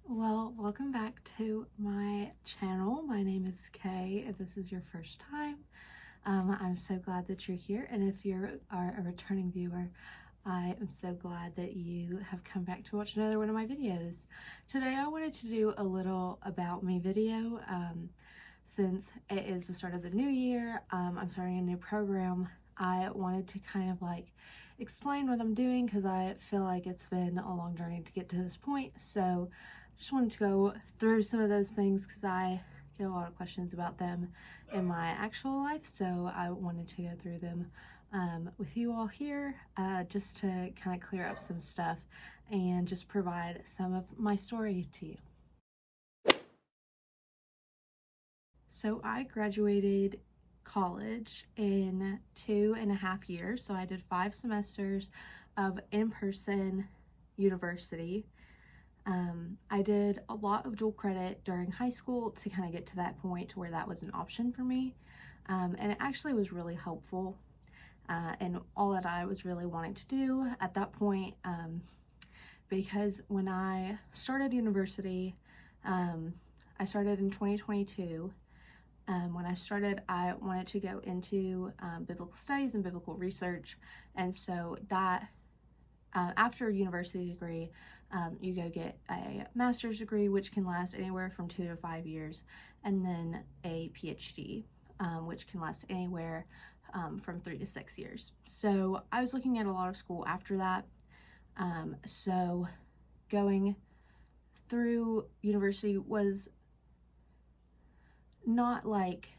Well, welcome back to my channel. My name is Kay. If this is your first time, I'm so glad that you're here. And if you are a returning viewer, I am so glad that you have come back to watch another one of my videos. Today I wanted to do a little about me video. Since it is the start of the new year, I'm starting a new program. I wanted to kind of like explain what I'm doing because I feel like it's been a long journey to get to this point. So just wanted to go through some of those things because I get a lot of questions about them in my actual life. So I wanted to go through them with you all here just to kind of clear up some stuff and just provide some of my story to you. So I graduated college in 2.5 years. So I did 5 semesters of in-person university. I did a lot of dual credit during high school to kind of get to that point where that was an option for me. And it actually was really helpful in all that I was really wanting to do at that point. Because when I started university, I started in 2022. When I started, I wanted to go into biblical studies and biblical research. And so that after a university degree, you go get a master's degree, which can last anywhere from 2 to 5 years, and then a PhD, which can last anywhere from 3 to 6 years. So I was looking at a lot of school after that. So going through university was not like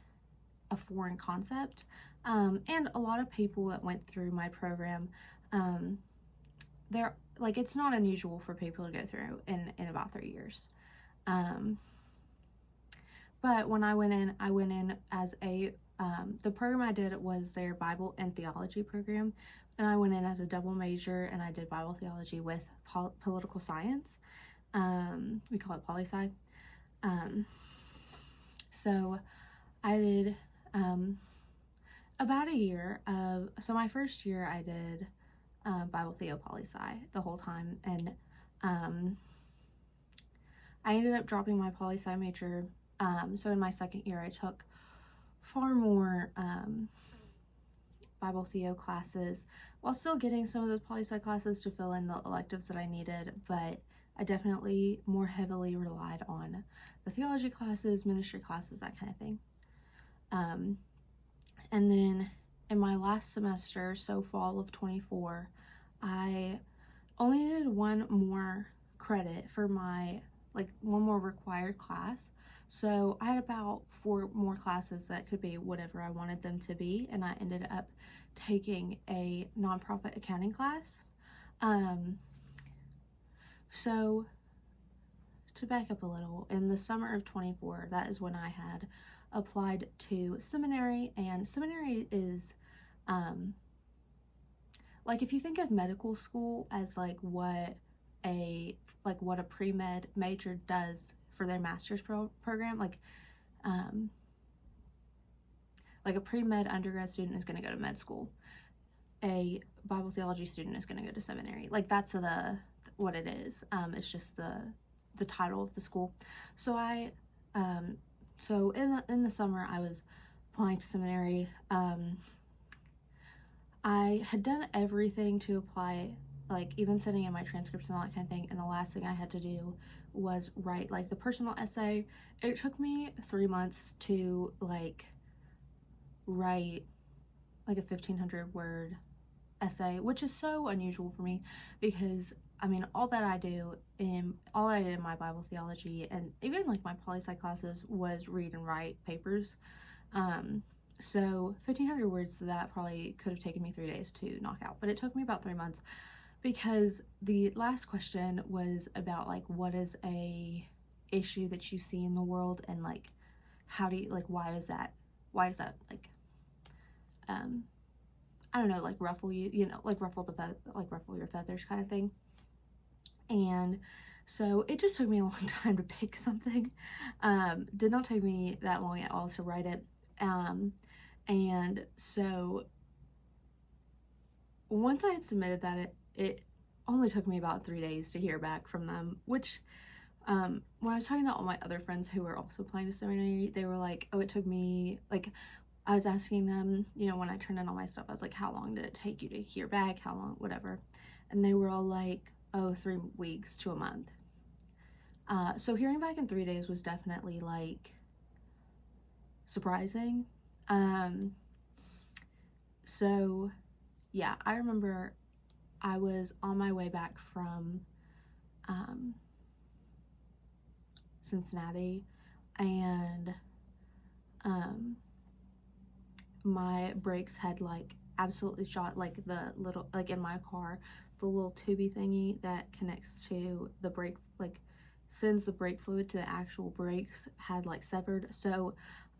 a foreign concept. And a lot of people that went through my program, they're like, it's not unusual for people to go through in about 3 years. But when I went in as a, the program I did was their Bible and theology program. And I went in as a double major and I did Bible theology with political science. We call it poli-sci. So I did about a year of, so my first year I did Bible Theo poli-sci the whole time, and I ended up dropping my poli-sci major. So in my second year I took far more Bible Theo classes while still getting some of those poli-sci classes to fill in the electives that I needed, but I definitely more heavily relied on the theology classes, ministry classes, that kind of thing. And then in my last semester, so fall of 24, I only needed one more credit for my, like, one more required class. So I had about 4 more classes that could be whatever I wanted them to be, and I ended up taking a nonprofit accounting class. So to back up a little, in the summer of 24, that is when I had applied to seminary, and seminary is like, if you think of medical school as like what a pre-med major does for their master's program, like a pre-med undergrad student is going to go to med school, a Bible theology student is going to go to seminary. Like, that's what it is. It's just the title of the school. So I so in the summer I was applying to seminary. I had done everything to apply, like even sending in my transcripts and all that kind of thing, and the last thing I had to do was write like the personal essay. It took me 3 months to like write like a 1,500 word essay, which is so unusual for me because I mean, all I did in my Bible theology and even like my poli-sci classes was read and write papers. So 1,500 words, so that probably could have taken me 3 days to knock out, but it took me about 3 months because the last question was about like, what is a issue that you see in the world, and like, how do you, like, why does that like, I don't know, like ruffle you, you know, like ruffle your feathers kind of thing. And so it just took me a long time to pick something. Did not take me that long at all to write it. And so once I had submitted that, it only took me about 3 days to hear back from them, which When I was talking to all my other friends who were also applying to seminary, they were like, oh, it took me, like, I was asking them, you know, when I turned in all my stuff, I was like, how long did it take you to hear back? How long, whatever. And they were all like, oh, 3 weeks to a month. So hearing back in 3 days was definitely like surprising. So yeah, I remember I was on my way back from Cincinnati, and my brakes had like absolutely shot, like the little, like in my car, the little tubey thingy that connects to the brake, like sends the brake fluid to the actual brakes, had like severed. So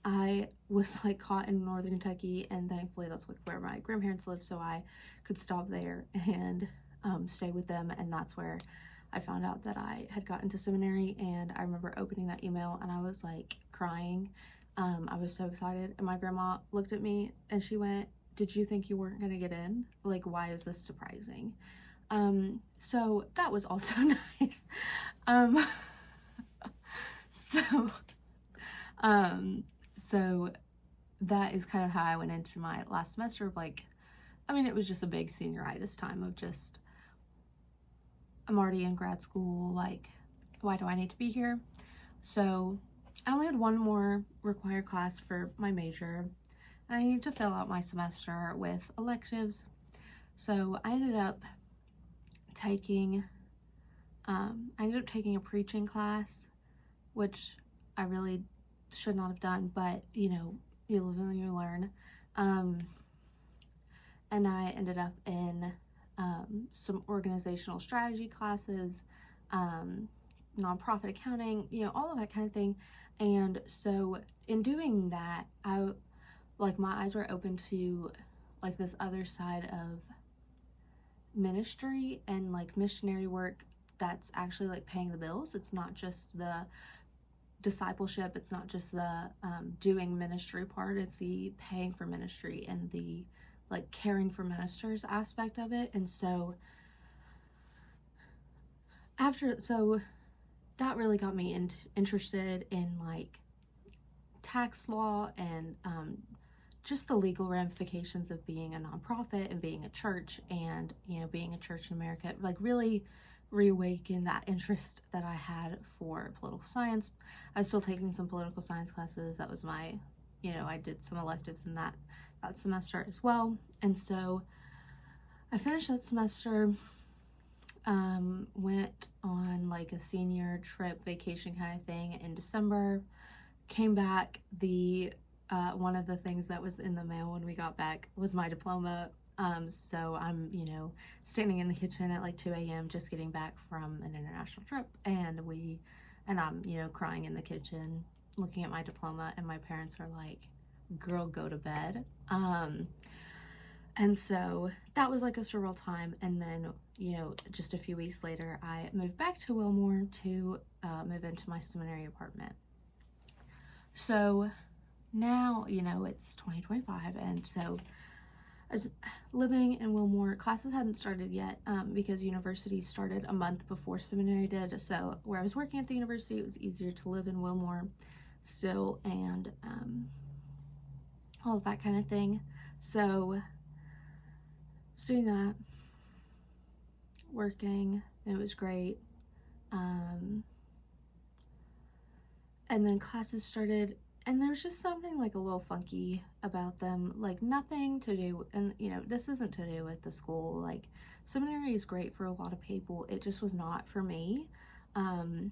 I was like caught in northern Kentucky, and thankfully that's like where my grandparents live, so I could stop there and stay with them. And that's where I found out that I had gotten to seminary. And I remember opening that email and I was like crying. I was so excited, and my grandma looked at me and she went, did you think you weren't gonna get in? Like, why is this surprising? So that was also nice. So so that is kind of how I went into my last semester of like, I mean, it was just a big senioritis time of just, I'm already in grad school, like, why do I need to be here? So I only had one more required class for my major, and I needed to fill out my semester with electives. So I ended up taking a preaching class, which I really should not have done, but you know, you live and you learn. And I ended up in some organizational strategy classes, nonprofit accounting, you know, all of that kind of thing. And so in doing that, my eyes were open to like this other side of ministry and like missionary work that's actually like paying the bills. It's not just the discipleship, it's not just the doing ministry part, it's the paying for ministry and the like caring for ministers aspect of it. And so that really got me interested in like tax law and just the legal ramifications of being a nonprofit and being a church, and you know, being a church in America, like really reawaken that interest that I had for political science. I was still taking some political science classes. That was my, you know, I did some electives in that semester as well. And so I finished that semester, went on like a senior trip vacation kind of thing in December, came back. One of the things that was in the mail when we got back was my diploma. So I'm, you know, standing in the kitchen at like 2 a.m. just getting back from an international trip, and I'm, you know, crying in the kitchen looking at my diploma, and my parents are like, girl, go to bed. And so that was like a surreal time. And then, you know, just a few weeks later, I moved back to Wilmore to move into my seminary apartment. So now, you know, it's 2025, and so I was living in Wilmore. Classes hadn't started yet because university started a month before seminary did. So where I was working at the university, it was easier to live in Wilmore still, and all of that kind of thing. So I was doing that, working. It was great. And then classes started, and there's just something like a little funky about them, like nothing to do, and you know, this isn't to do with the school. Like, seminary is great for a lot of people, it just was not for me. I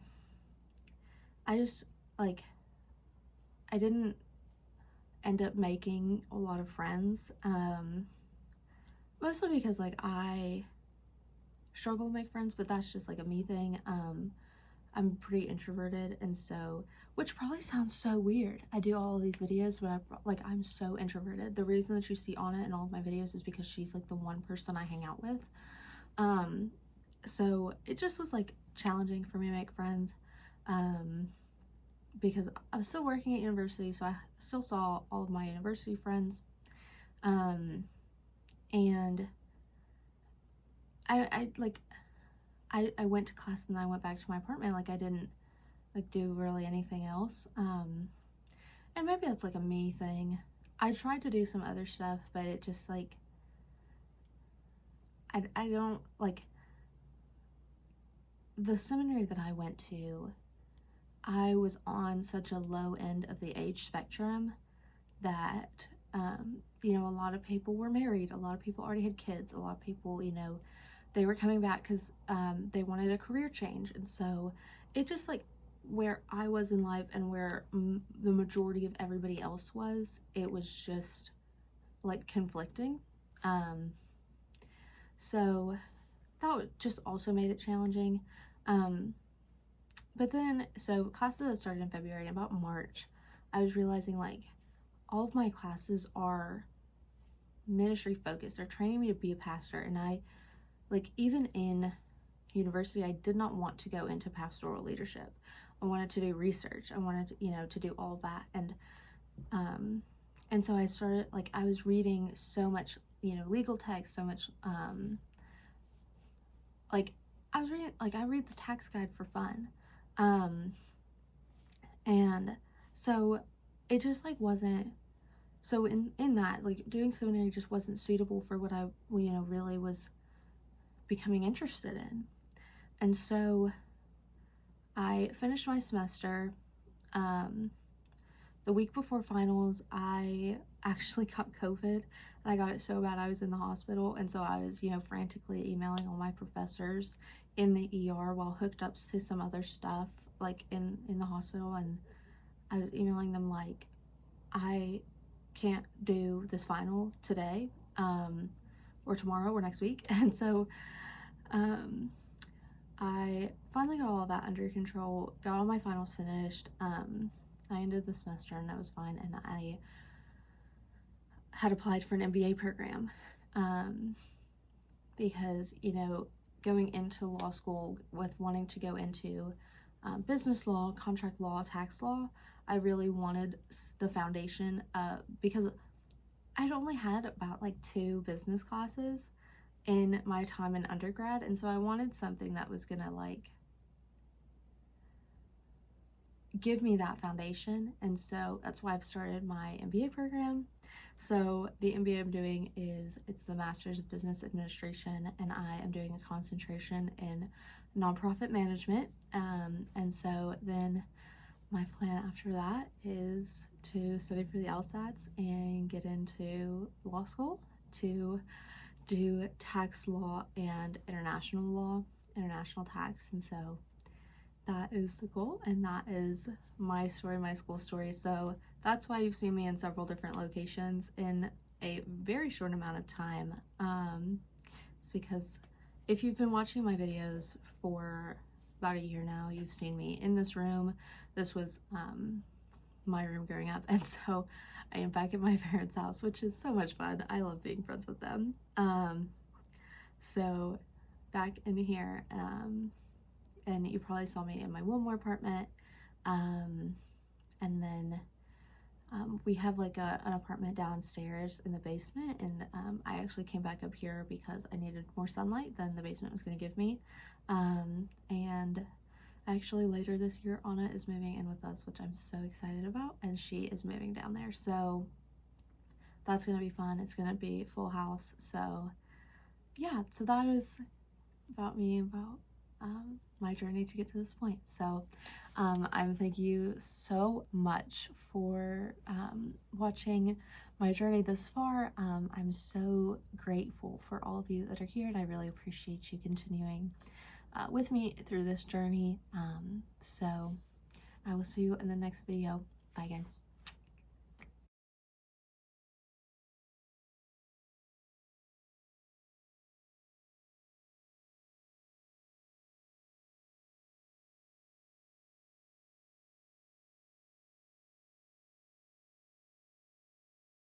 just like, I didn't end up making a lot of friends, mostly because like I struggle to make friends, but that's just like a me thing. I'm pretty introverted, and so, which probably sounds so weird. I do all of these videos, but I'm so introverted. The reason that you see Anna in all of my videos is because she's like the one person I hang out with. So it just was like challenging for me to make friends, because I was still working at university, so I still saw all of my university friends, and I like, I went to class and then I went back to my apartment. Like, I didn't like do really anything else. And maybe that's like a me thing. I tried to do some other stuff, but it just like, I don't like, the seminary that I went to, I was on such a low end of the age spectrum that, you know, a lot of people were married, a lot of people already had kids, a lot of people, you know, they were coming back because they wanted a career change. And so it just like where I was in life and where the majority of everybody else was, it was just like conflicting. So that just also made it challenging. But then, so classes that started in February, and about March, I was realizing like all of my classes are ministry focused. They're training me to be a pastor. And I, like, even in university, I did not want to go into pastoral leadership. I wanted to do research. I wanted, you know, to do all of that. And so I started, like, I was reading so much, you know, legal text, so much, like, I was reading, like, I read the tax guide for fun. And so it just, like, wasn't, so in that, like, doing seminary just wasn't suitable for what I, you know, really was becoming interested in. And so I finished my semester. The week before finals, I actually got COVID, and I got it so bad I was in the hospital. And so I was, you know, frantically emailing all my professors in the ER while hooked up to some other stuff, like in the hospital. And I was emailing them like, I can't do this final today, or tomorrow or next week. And so I finally got all of that under control, got all my finals finished. I ended the semester and that was fine. And I had applied for an MBA program, because, you know, going into law school with wanting to go into business law, contract law, tax law, I really wanted the foundation, because I'd only had about like 2 business classes in my time in undergrad. And so I wanted something that was gonna like give me that foundation. And so that's why I've started my MBA program. So the MBA I'm doing it's the Master's of Business Administration, and I am doing a concentration in nonprofit management. And so then my plan after that is to study for the LSATs and get into law school to do tax law and international tax. And so that is the goal, and that is my story, my school story. So that's why you've seen me in several different locations in a very short amount of time. It's because if you've been watching my videos for about a year now, you've seen me in this room. This was my room growing up, and so I am back at my parents' house, which is so much fun. I love being friends with them. So back in here, and you probably saw me in my Wilmore apartment, and then we have like an apartment downstairs in the basement, and I actually came back up here because I needed more sunlight than the basement was going to give me. And actually later this year, Anna is moving in with us, which I'm so excited about, and she is moving down there, so that's going to be fun. It's going to be full house. So yeah, so that is about me, about my journey to get to this point. So thank you so much for watching my journey this far. I'm so grateful for all of you that are here, and I really appreciate you continuing with me through this journey. So I will see you in the next video. Bye guys.